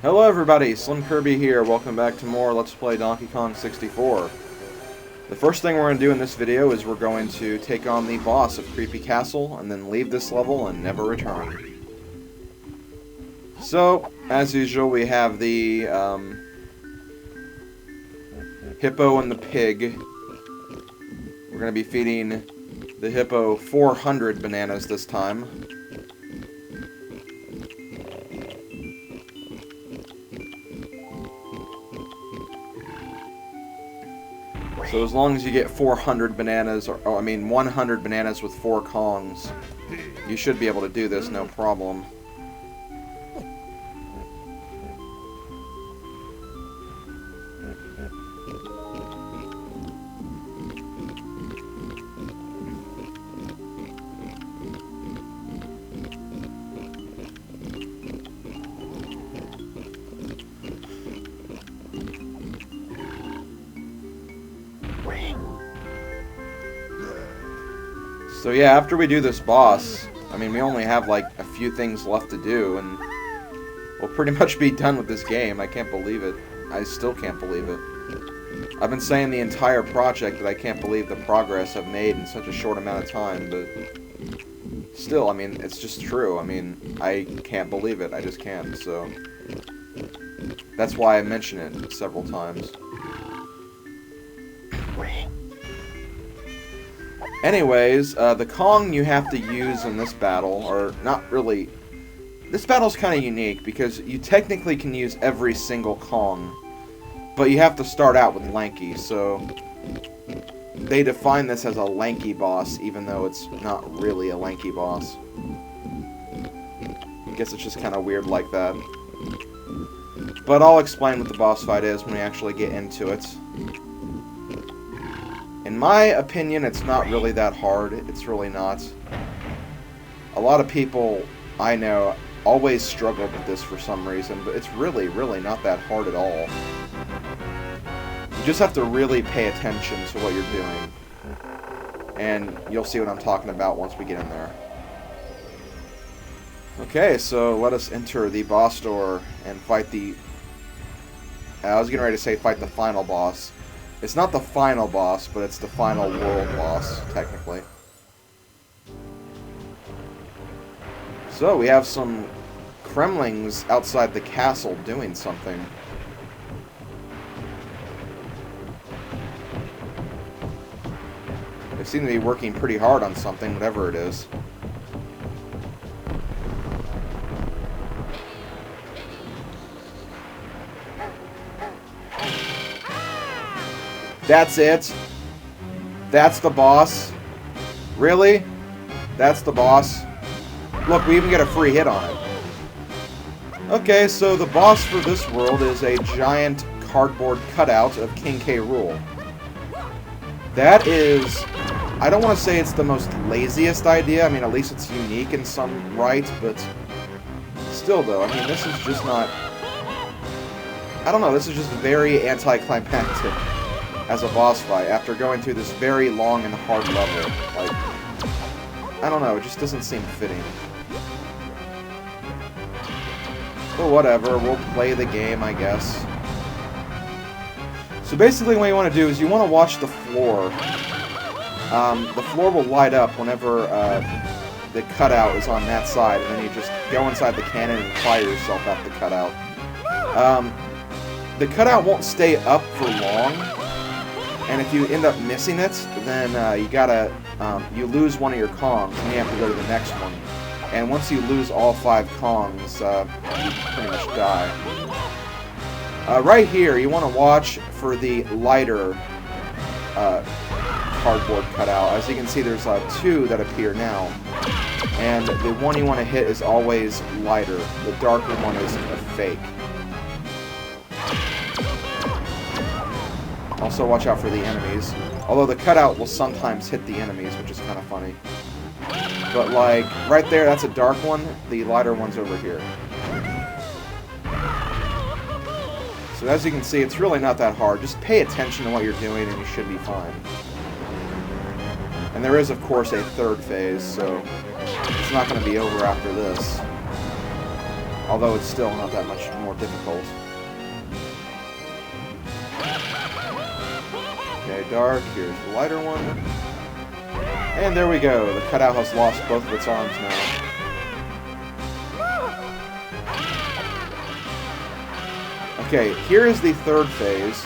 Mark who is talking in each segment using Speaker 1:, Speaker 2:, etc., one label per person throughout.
Speaker 1: Hello everybody, SlimKirby here. Welcome back to more Let's Play Donkey Kong 64. The first thing we're going to do in this video is we're going to take on the boss of Creepy Castle and then leave this level and never return. So, as usual, we have the hippo and the pig. We're going to be feeding the hippo 400 bananas this time. So as long as you get 400 bananas, or 100 bananas with 4 Kongs, you should be able to do this no problem. So yeah, after we do this boss, we only have like a few things left to do, and we'll pretty much be done with this game. I can't believe it. I still can't believe it. I've been saying the entire project that I can't believe the progress I've made in such a short amount of time, but still, it's just true. I can't believe it. I just can't, so that's why I mention it several times. Anyways, the Kong you have to use in this battle, or not really... This battle's kind of unique, because you technically can use every single Kong, but you have to start out with Lanky, so... They define this as a Lanky boss, even though it's not really a Lanky boss. I guess it's just kind of weird like that. But I'll explain what the boss fight is when we actually get into it. In my opinion, it's not really that hard. It's really not. A lot of people I know always struggled with this for some reason, but it's really, really not that hard at all. You just have to really pay attention to what you're doing. And you'll see what I'm talking about once we get in there. Okay, so let us enter the boss door and fight the... I was getting ready to say fight the final boss. It's not the final boss, but it's the final world boss, technically. So, we have some Kremlings outside the castle doing something. They seem to be working pretty hard on something, whatever it is. That's it? That's the boss? Really? That's the boss? Look, we even get a free hit on it. Okay, so the boss for this world is a giant cardboard cutout of King K. Rool. That is... I don't want to say it's the most laziest idea. At least it's unique in some right, but... Still, though, this is just not... I don't know, this is just very anticlimactic as a boss fight after going through this very long and hard level. Like, I don't know, it just doesn't seem fitting. But whatever, we'll play the game, I guess. So basically what you want to do is you want to watch the floor. The floor will light up whenever the cutout is on that side, and then you just go inside the cannon and fire yourself at the cutout. The cutout won't stay up for long. And if you end up missing it, then you lose one of your Kongs, and you have to go to the next one. And once you lose all 5 Kongs, you pretty much die. Right here, you want to watch for the lighter cardboard cutout. As you can see, there's 2 that appear now. And the one you want to hit is always lighter. The darker one is a fake. Also, watch out for the enemies. Although the cutout will sometimes hit the enemies, which is kind of funny. But, like, right there, that's a dark one. The lighter one's over here. So as you can see, it's really not that hard. Just pay attention to what you're doing and you should be fine. And there is, of course, a third phase, so it's not going to be over after this. Although it's still not that much more difficult. Okay, dark. Here's the lighter one. And there we go. The cutout has lost both of its arms now. Okay, here is the third phase,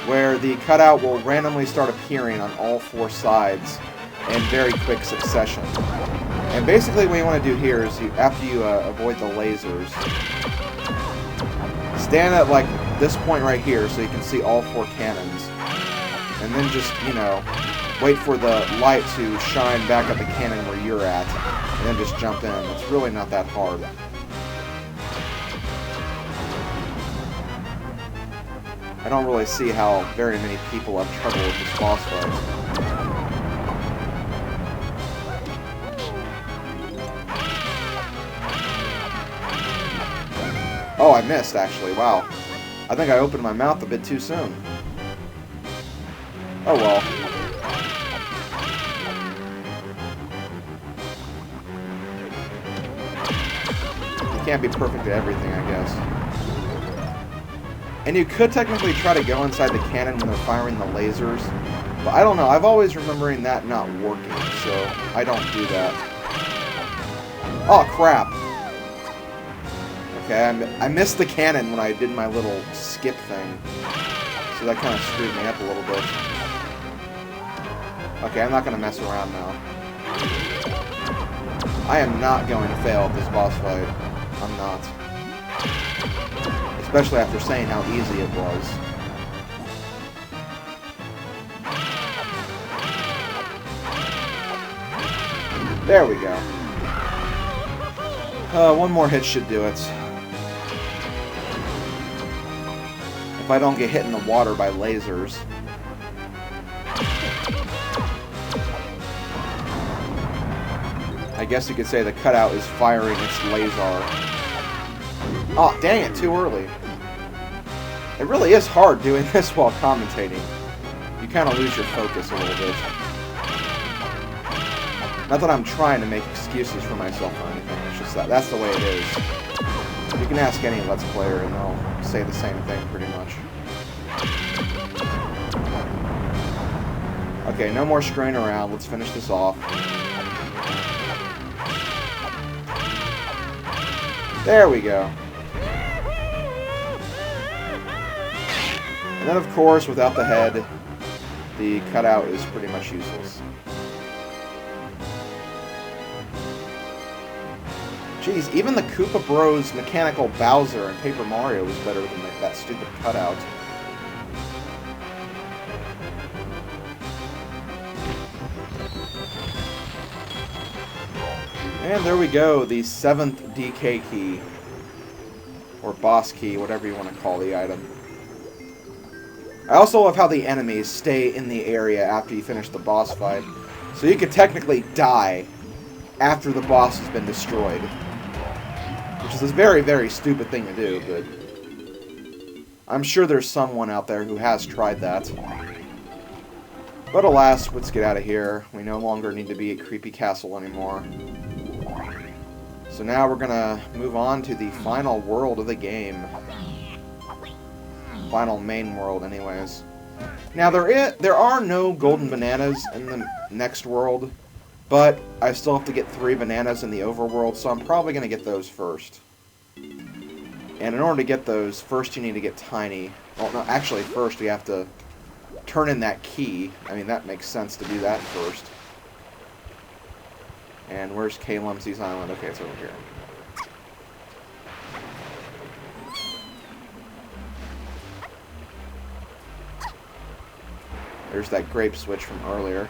Speaker 1: where the cutout will randomly start appearing on all four sides in very quick succession. And basically what you want to do here is, after you avoid the lasers, stand at like this point right here so you can see all four cannons. And then just, you know, wait for the light to shine back at the cannon where you're at, and then just jump in. It's really not that hard. I don't really see how very many people have trouble with this boss fight. Oh, I missed, actually. Wow. I think I opened my mouth a bit too soon. Oh well. You can't be perfect at everything, I guess. And you could technically try to go inside the cannon when they're firing the lasers, but I don't know. I've always remembering that not working, so I don't do that. Oh, crap. Okay, I missed the cannon when I did my little skip thing, so that kind of screwed me up a little bit. Okay, I'm not going to mess around now. I am not going to fail at this boss fight. I'm not. Especially after saying how easy it was. There we go. One more hit should do it. If I don't get hit in the water by lasers. I guess you could say the cutout is firing its laser. Oh, dang it, too early. It really is hard doing this while commentating. You kind of lose your focus a little bit. Not that I'm trying to make excuses for myself or anything, it's just that that's the way it is. You can ask any Let's Player and they'll say the same thing pretty much. Okay, no more screwing around, let's finish this off. There we go. And then, of course, without the head, the cutout is pretty much useless. Jeez, even the Koopa Bros mechanical Bowser in Paper Mario was better than that stupid cutout. And there we go, the 7th DK key. Or boss key, whatever you want to call the item. I also love how the enemies stay in the area after you finish the boss fight. So you could technically die after the boss has been destroyed. Which is a very, very stupid thing to do, but I'm sure there's someone out there who has tried that. But alas, let's get out of here. We no longer need to be at Creepy Castle anymore. So now we're gonna move on to the final world of the game. Final main world, anyways. Now, there are no golden bananas in the next world, but I still have to get 3 bananas in the overworld, so I'm probably going to get those first. And in order to get those, first you need to get Tiny. Well, no, actually, first we have to turn in that key. I mean, that makes sense to do that first. And where's K. Lumsey's Island? Okay, it's over here. There's that grape switch from earlier.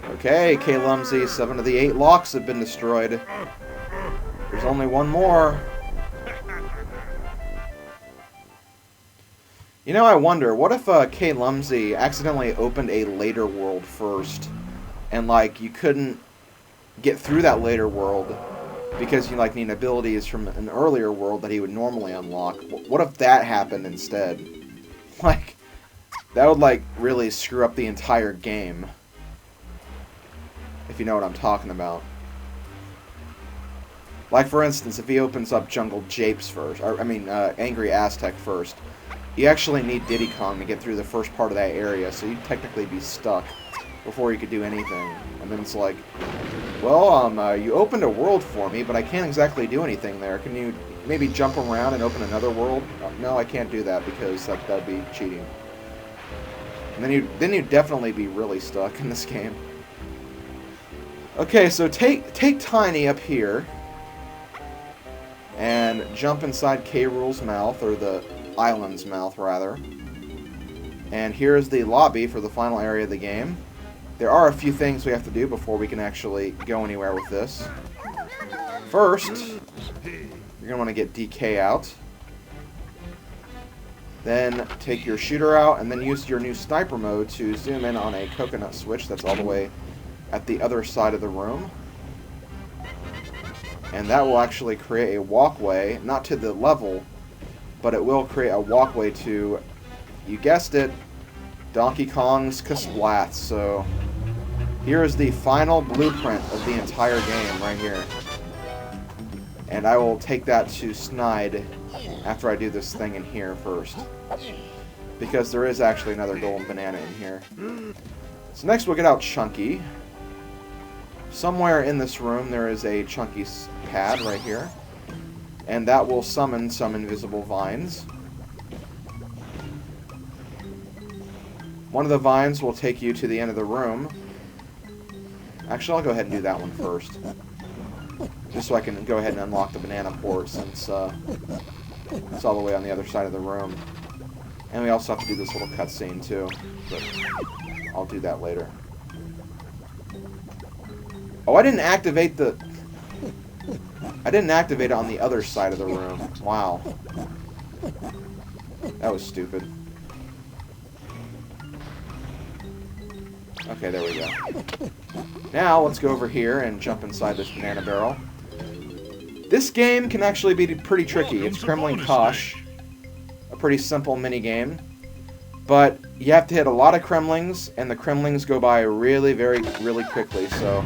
Speaker 1: Okay, K. Lumsey, 7 of the 8 locks have been destroyed. There's only one more. You know, I wonder, what if K. Lumsey accidentally opened a later world first, and, like, you couldn't get through that later world, because you like need abilities from an earlier world that he would normally unlock. What if that happened instead? Like, that would like really screw up the entire game. If you know what I'm talking about. Like, for instance, if he opens up Jungle Japes first, or, Angry Aztec first, you actually need Diddy Kong to get through the first part of that area, so you'd technically be stuck before you could do anything. And then it's like, well, you opened a world for me, but I can't exactly do anything there. Can you maybe jump around and open another world? No, I can't do that, because that'd be cheating. And then you'd definitely be really stuck in this game. Okay, so take Tiny up here and jump inside K. Rool's mouth, or the island's mouth, rather. And here's the lobby for the final area of the game. There are a few things we have to do before we can actually go anywhere with this. First, you're going to want to get DK out. Then take your shooter out, and then use your new sniper mode to zoom in on a coconut switch that's all the way at the other side of the room. And that will actually create a walkway, not to the level, but it will create a walkway to, you guessed it, Donkey Kong's Kasplats. So here is the final blueprint of the entire game right here. And I will take that to Snide after I do this thing in here first, because there is actually another golden banana in here. So next we'll get out Chunky. Somewhere in this room there is a Chunky pad right here, and that will summon some invisible vines. One of the vines will take you to the end of the room. Actually, I'll go ahead and do that one first, just so I can go ahead and unlock the banana port, since it's all the way on the other side of the room. And we also have to do this little cutscene too, but I'll do that later. Oh, I didn't activate it on the other side of the room. Wow. That was stupid. Okay, there we go. Now, let's go over here and jump inside this banana barrel. This game can actually be pretty tricky. It's Kremling Kosh, a pretty simple minigame. But you have to hit a lot of Kremlings, and the Kremlings go by really quickly, so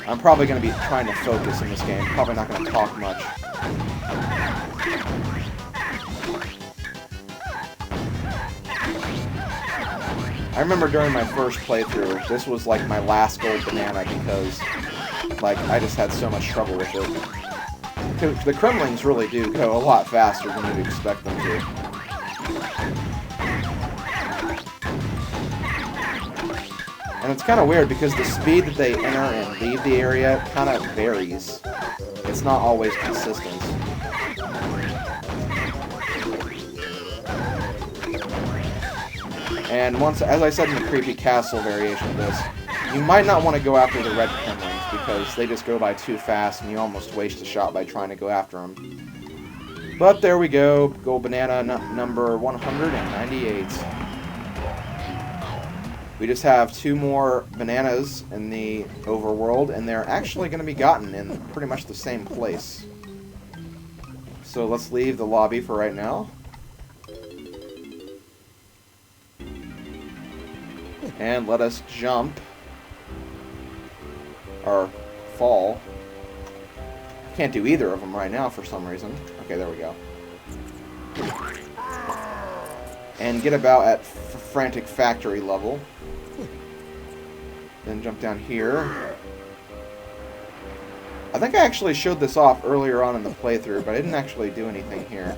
Speaker 1: I'm probably going to be trying to focus in this game. Probably not going to talk much. I remember during my first playthrough, this was like my last gold banana, because like I just had so much trouble with it. The Kremlings really do go a lot faster than you'd expect them to. And it's kind of weird because the speed that they enter and leave the area kind of varies. It's not always consistent. And once, as I said in the Creepy Castle variation of this, you might not want to go after the red Kremlings because they just go by too fast and you almost waste a shot by trying to go after them. But there we go, gold banana number 198. We just have 2 more bananas in the overworld, and they're actually going to be gotten in pretty much the same place. So let's leave the lobby for right now. And let us jump. Or fall. Can't do either of them right now for some reason. Okay, there we go. And get about at Frantic factory level. Then jump down here. I think I actually showed this off earlier on in the playthrough, but I didn't actually do anything here.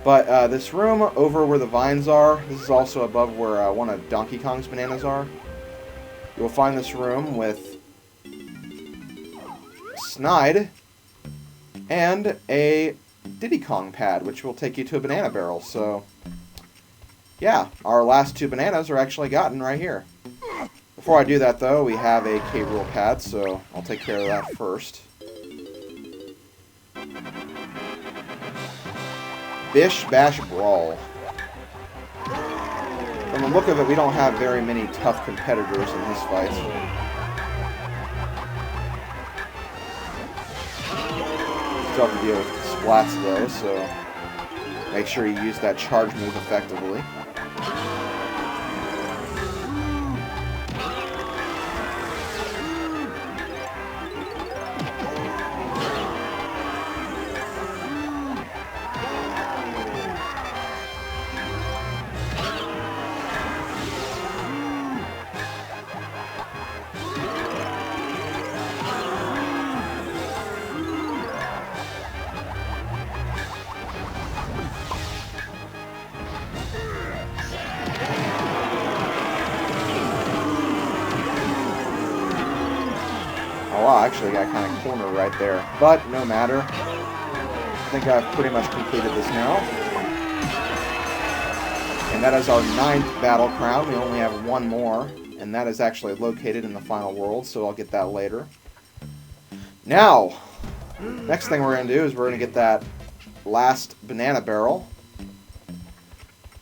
Speaker 1: But this room over where the vines are, this is also above where one of Donkey Kong's bananas are. You'll find this room with Snide and a Diddy Kong pad, which will take you to a banana barrel. So, yeah, our last 2 bananas are actually gotten right here. Before I do that, though, we have a K. Rool pad, so I'll take care of that first. Bish Bash Brawl. From the look of it, we don't have very many tough competitors in this fight. still have to deal with splats though, so make sure you use that charge move effectively. Oh wow, actually got kind of cornered right there. But no matter. I think I've pretty much completed this now. And that is our 9th battle crown. We only have one more. And that is actually located in the final world, so I'll get that later. Now, next thing we're going to do is we're going to get that last banana barrel.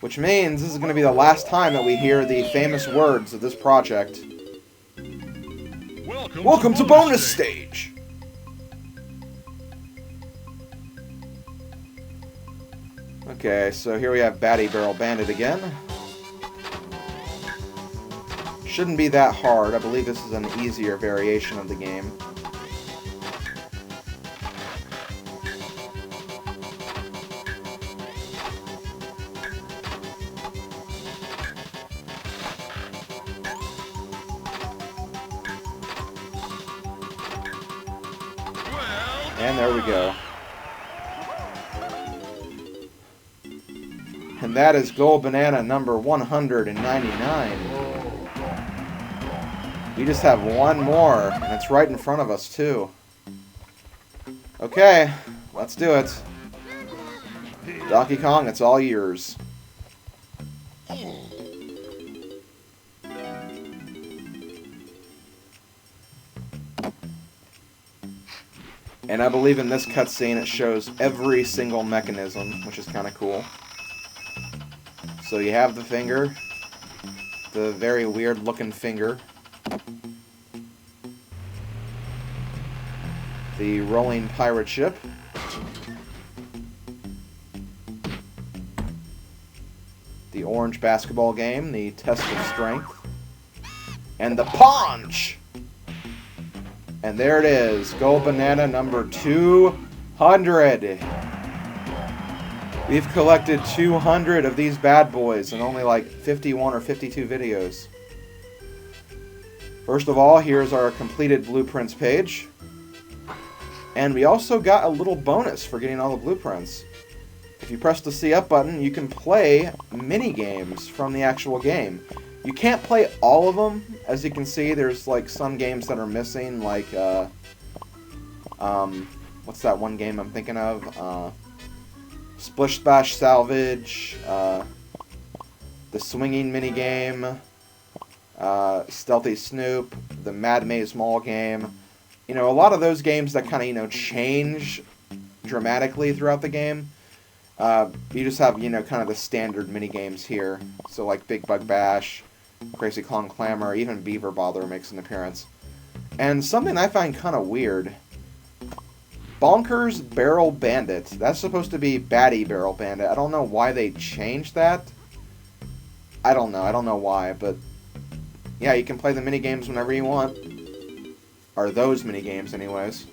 Speaker 1: Which means this is going to be the last time that we hear the famous words of this project. Welcome to bonus stage! Okay, so here we have Batty Barrel Bandit again. Shouldn't be that hard. I believe this is an easier variation of the game. And there we go. And that is gold banana number 199. We just have one more, and it's right in front of us, too. Okay, let's do it. Donkey Kong, it's all yours. And I believe in this cutscene it shows every single mechanism, which is kind of cool. So you have the finger, the very weird looking finger, the rolling pirate ship, the orange basketball game, the test of strength, and the punch! And there it is, gold banana number 200. We've collected 200 of these bad boys in only like 51 or 52 videos. First of all, here's our completed blueprints page. And we also got a little bonus for getting all the blueprints. If you press the C up button, you can play mini games from the actual game. You can't play all of them. As you can see, there's like some games that are missing, like what's that one game I'm thinking of? Splish Splash Salvage, the Swinging minigame, Stealthy Snoop, the Mad Maze Mall game. You know, a lot of those games that kind of, you know, change dramatically throughout the game. You just have, you know, kind of the standard minigames here. So like Big Bug Bash, Crazy Clown Clamor, even Beaver Bother makes an appearance. And something I find kind of weird. Bonkers Barrel Bandit. That's supposed to be Batty Barrel Bandit. I don't know why they changed that. I don't know why, but yeah, you can play the minigames whenever you want. Or those minigames, anyways.